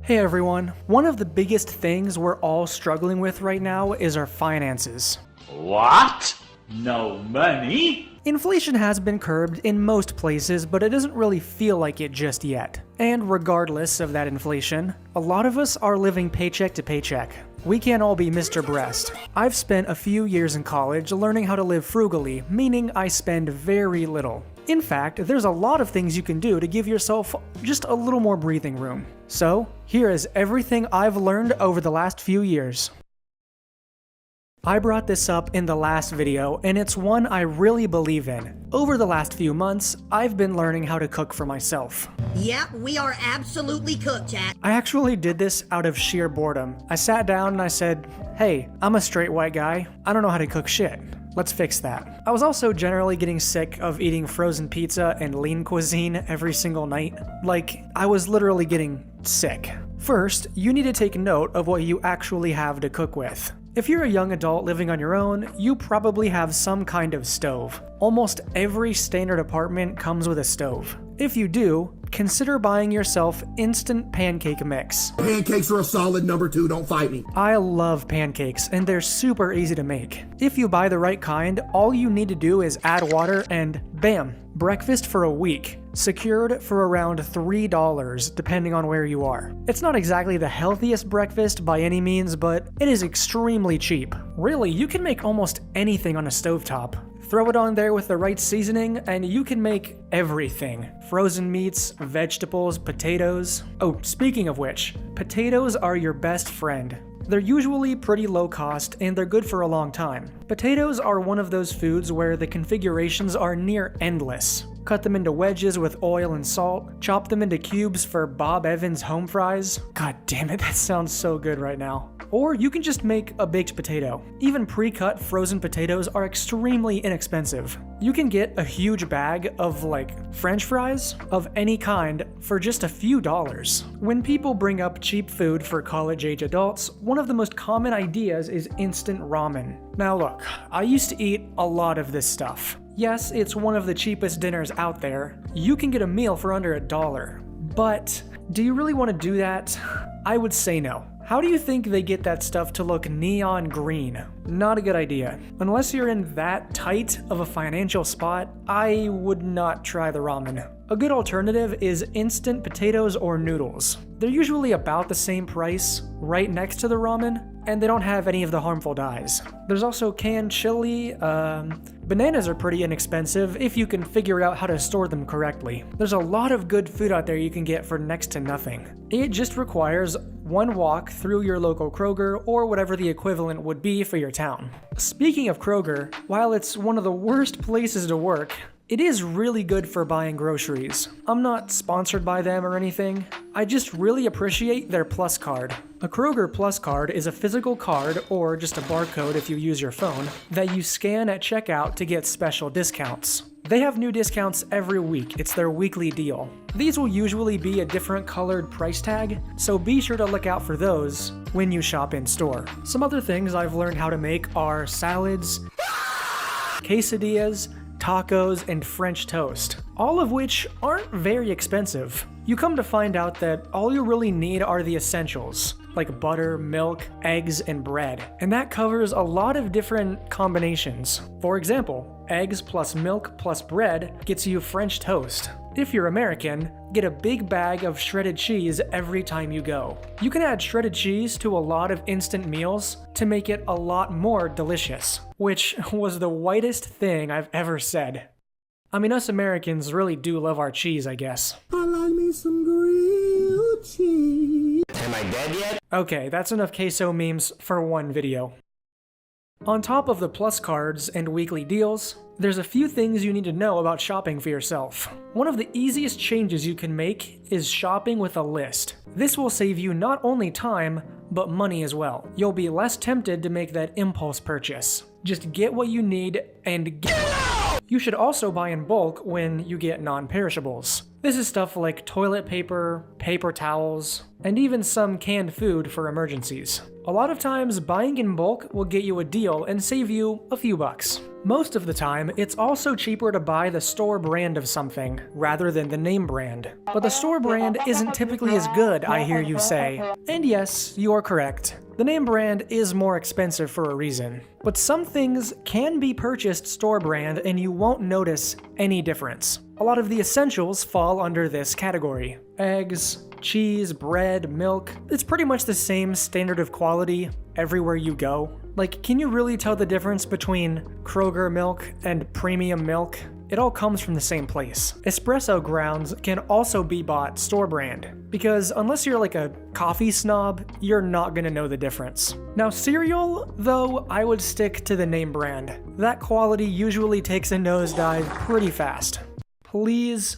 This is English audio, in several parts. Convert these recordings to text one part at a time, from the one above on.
Hey everyone, one of the biggest things we're all struggling with right now is our finances. What? No money? Inflation has been curbed in most places, but it doesn't really feel like it just yet. And regardless of that inflation, a lot of us are living paycheck to paycheck. We can't all be Mr. Breast. I've spent a few years in college learning how to live frugally, meaning I spend very little. In fact, there's a lot of things you can do to give yourself just a little more breathing room. So, here is everything I've learned over the last few years. I brought this up in the last video, and it's one I really believe in. Over the last few months, I've been learning how to cook for myself. Yep, we are absolutely cooked, Jack. I actually did this out of sheer boredom. I sat down and I said, hey, I'm a straight white guy. I don't know how to cook shit. Let's fix that. I was also generally getting sick of eating frozen pizza and lean cuisine every single night. Like, I was literally getting sick. First, you need to take note of what you actually have to cook with. If you're a young adult living on your own, you probably have some kind of stove. Almost every standard apartment comes with a stove. If you do, consider buying yourself instant pancake mix. Pancakes are a solid number 2, don't fight me. I love pancakes, and they're super easy to make. If you buy the right kind, all you need to do is add water and bam, breakfast for a week. Secured for around $3, depending on where you are. It's not exactly the healthiest breakfast by any means, but it is extremely cheap. Really, you can make almost anything on a stovetop. Throw it on there with the right seasoning, and you can make everything. Frozen meats, vegetables, potatoes. Oh, speaking of which, potatoes are your best friend. They're usually pretty low cost, and they're good for a long time. Potatoes are one of those foods where the configurations are near endless. Cut them into wedges with oil and salt, chop them into cubes for Bob Evans home fries. God damn it, that sounds so good right now. Or you can just make a baked potato. Even pre-cut frozen potatoes are extremely inexpensive. You can get a huge bag of French fries of any kind for just a few dollars. When people bring up cheap food for college-age adults, one of the most common ideas is instant ramen. Now look, I used to eat a lot of this stuff. Yes, it's one of the cheapest dinners out there. You can get a meal for under $1. But do you really want to do that? I would say no. How do you think they get that stuff to look neon green? Not a good idea. Unless you're in that tight of a financial spot, I would not try the ramen. A good alternative is instant potatoes or noodles. They're usually about the same price, right next to the ramen, and they don't have any of the harmful dyes. There's also canned chili. Bananas are pretty inexpensive if you can figure out how to store them correctly. There's a lot of good food out there you can get for next to nothing. It just requires one walk through your local Kroger or whatever the equivalent would be for your town. Speaking of Kroger, while it's one of the worst places to work, it is really good for buying groceries. I'm not sponsored by them or anything. I just really appreciate their Plus card. A Kroger Plus card is a physical card, or just a barcode if you use your phone, that you scan at checkout to get special discounts. They have new discounts every week. It's their weekly deal. These will usually be a different colored price tag, so be sure to look out for those when you shop in store. Some other things I've learned how to make are salads, quesadillas, tacos, and French toast, all of which aren't very expensive. You come to find out that all you really need are the essentials, like butter, milk, eggs, and bread. And that covers a lot of different combinations. For example, eggs plus milk plus bread gets you French toast. If you're American, get a big bag of shredded cheese every time you go. You can add shredded cheese to a lot of instant meals to make it a lot more delicious, which was the whitest thing I've ever said. I mean, us Americans really do love our cheese, I guess. I like me some grilled cheese. Am I dead yet? Okay, that's enough queso memes for one video. On top of the Plus cards and weekly deals, there's a few things you need to know about shopping for yourself. One of the easiest changes you can make is shopping with a list. This will save you not only time, but money as well. You'll be less tempted to make that impulse purchase. Just get what you need and get out! You should also buy in bulk when you get non-perishables. This is stuff like toilet paper, paper towels, and even some canned food for emergencies. A lot of times, buying in bulk will get you a deal and save you a few bucks. Most of the time, it's also cheaper to buy the store brand of something, rather than the name brand. But the store brand isn't typically as good, I hear you say. And yes, you are correct. The name brand is more expensive for a reason. But some things can be purchased store brand and you won't notice any difference. A lot of the essentials fall under this category. Eggs, cheese, bread, milk. It's pretty much the same standard of quality everywhere you go. Like, can you really tell the difference between Kroger milk and premium milk? It all comes from the same place. Espresso grounds can also be bought store brand, because unless you're like a coffee snob, you're not gonna know the difference. Now cereal, though, I would stick to the name brand. That quality usually takes a nosedive pretty fast. Please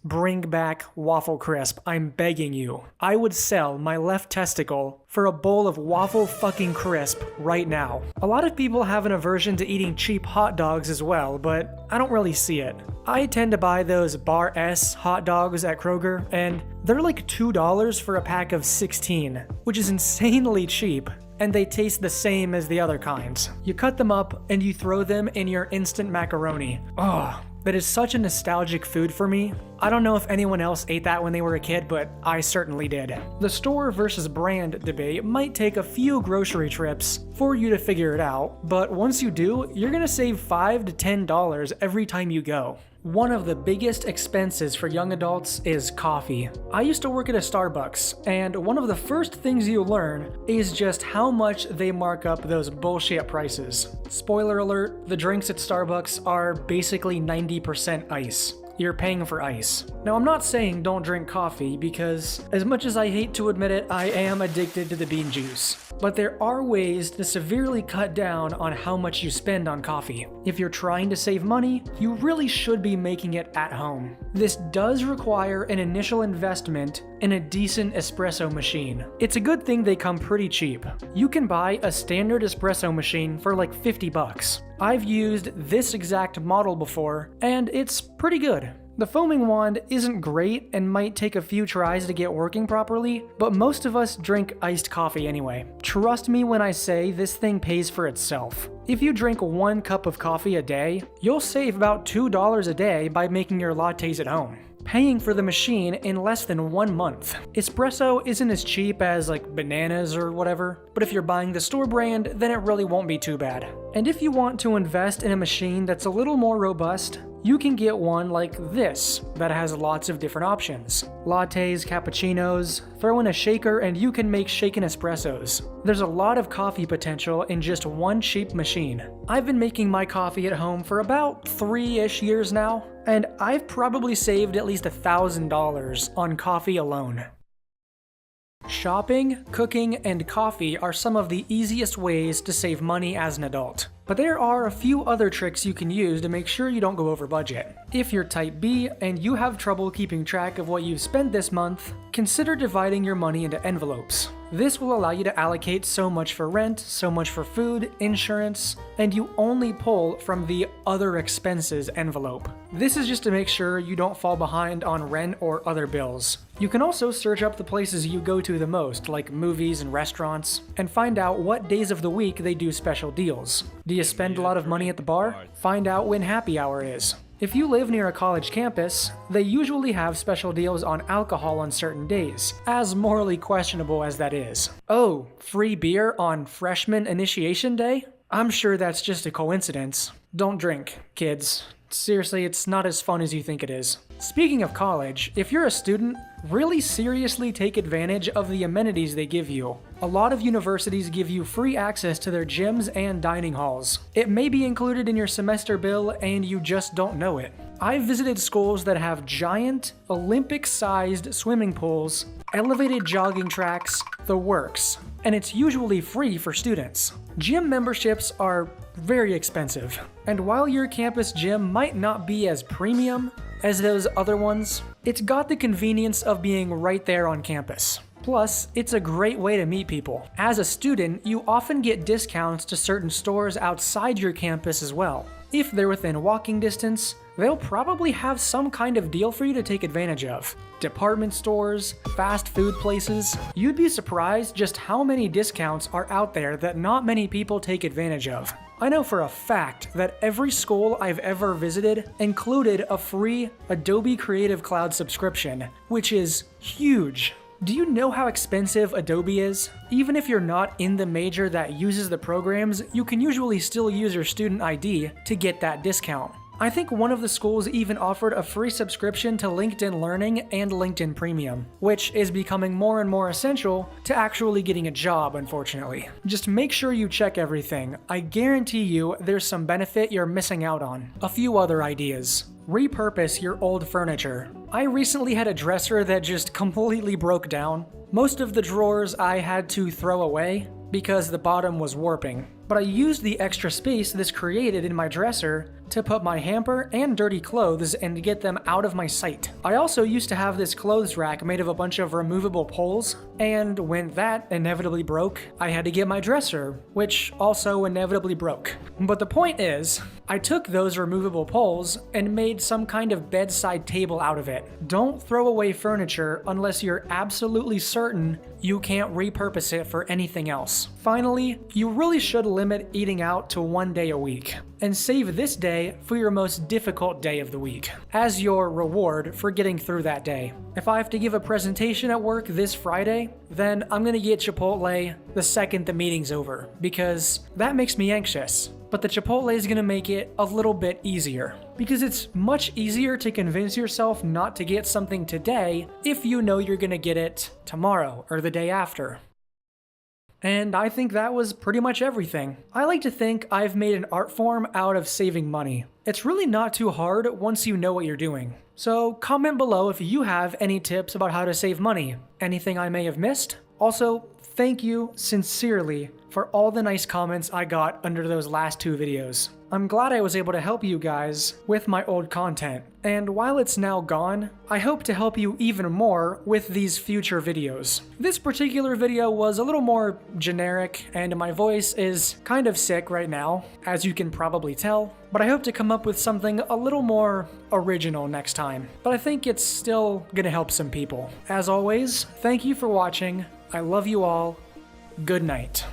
bring back Waffle Crisp, I'm begging you. I would sell my left testicle for a bowl of Waffle fucking Crisp right now. A lot of people have an aversion to eating cheap hot dogs as well, but I don't really see it. I tend to buy those Bar S hot dogs at Kroger, and they're like $2 for a pack of 16, which is insanely cheap. And they taste the same as the other kinds. You cut them up and you throw them in your instant macaroni. Ugh. That is such a nostalgic food for me. I don't know if anyone else ate that when they were a kid, but I certainly did. The store versus brand debate might take a few grocery trips for you to figure it out, but once you do, you're gonna save $5 to $10 every time you go. One of the biggest expenses for young adults is coffee. I used to work at a Starbucks, and one of the first things you learn is just how much they mark up those bullshit prices. Spoiler alert, the drinks at Starbucks are basically 90% ice. You're paying for ice. Now, I'm not saying don't drink coffee because, as much as I hate to admit it, I am addicted to the bean juice. But there are ways to severely cut down on how much you spend on coffee. If you're trying to save money, you really should be making it at home. This does require an initial investment in a decent espresso machine. It's a good thing they come pretty cheap. You can buy a standard espresso machine for like 50 bucks. I've used this exact model before, and it's pretty good. The foaming wand isn't great and might take a few tries to get working properly, but most of us drink iced coffee anyway. Trust me when I say this thing pays for itself. If you drink 1 cup of coffee a day, you'll save about $2 a day by making your lattes at home, paying for the machine in less than 1 month. Espresso isn't as cheap as like bananas or whatever, but if you're buying the store brand, then it really won't be too bad. And if you want to invest in a machine that's a little more robust, you can get one like this that has lots of different options. Lattes, cappuccinos, throw in a shaker and you can make shaken espressos. There's a lot of coffee potential in just one cheap machine. I've been making my coffee at home for about 3-ish years now, and I've probably saved at least $1,000 on coffee alone. Shopping, cooking, and coffee are some of the easiest ways to save money as an adult. But there are a few other tricks you can use to make sure you don't go over budget. If you're type B and you have trouble keeping track of what you've spent this month, consider dividing your money into envelopes. This will allow you to allocate so much for rent, so much for food, insurance, and you only pull from the other expenses envelope. This is just to make sure you don't fall behind on rent or other bills. You can also search up the places you go to the most, like movies and restaurants, and find out what days of the week they do special deals. Do you spend a lot of money at the bar? Find out when happy hour is. If you live near a college campus, they usually have special deals on alcohol on certain days, as morally questionable as that is. Oh, free beer on freshman initiation day? I'm sure that's just a coincidence. Don't drink, kids. Seriously, it's not as fun as you think it is. Speaking of college, if you're a student, really seriously take advantage of the amenities they give you. A lot of universities give you free access to their gyms and dining halls. It may be included in your semester bill and you just don't know it. I've visited schools that have giant, Olympic-sized swimming pools, elevated jogging tracks, the works, and it's usually free for students. Gym memberships are very expensive, and while your campus gym might not be as premium as those other ones, it's got the convenience of being right there on campus. Plus, it's a great way to meet people. As a student, you often get discounts to certain stores outside your campus as well. If they're within walking distance, they'll probably have some kind of deal for you to take advantage of. Department stores, fast food places, you'd be surprised just how many discounts are out there that not many people take advantage of. I know for a fact that every school I've ever visited included a free Adobe Creative Cloud subscription, which is huge. Do you know how expensive Adobe is? Even if you're not in the major that uses the programs, you can usually still use your student ID to get that discount. I think one of the schools even offered a free subscription to LinkedIn Learning and LinkedIn Premium, which is becoming more and more essential to actually getting a job, unfortunately. Just make sure you check everything. I guarantee you there's some benefit you're missing out on. A few other ideas. Repurpose your old furniture. I recently had a dresser that just completely broke down. Most of the drawers I had to throw away because the bottom was warping. But I used the extra space this created in my dresser to put my hamper and dirty clothes and to get them out of my sight. I also used to have this clothes rack made of a bunch of removable poles, and when that inevitably broke, I had to get my dresser, which also inevitably broke. But the point is, I took those removable poles and made some kind of bedside table out of it. Don't throw away furniture unless you're absolutely certain you can't repurpose it for anything else. Finally, you really should limit eating out to 1 day a week, and save this day for your most difficult day of the week, as your reward for getting through that day. If I have to give a presentation at work this Friday, then I'm gonna get Chipotle the second the meeting's over, because that makes me anxious. But the Chipotle is gonna make it a little bit easier, because it's much easier to convince yourself not to get something today if you know you're gonna get it tomorrow or the day after. And I think that was pretty much everything. I like to think I've made an art form out of saving money. It's really not too hard once you know what you're doing. So comment below if you have any tips about how to save money. Anything I may have missed? Also, thank you sincerely for all the nice comments I got under those last 2 videos. I'm glad I was able to help you guys with my old content, and while it's now gone, I hope to help you even more with these future videos. This particular video was a little more generic, and my voice is kind of sick right now, as you can probably tell, but I hope to come up with something a little more original next time. But I think it's still gonna help some people. As always, thank you for watching. I love you all. Good night.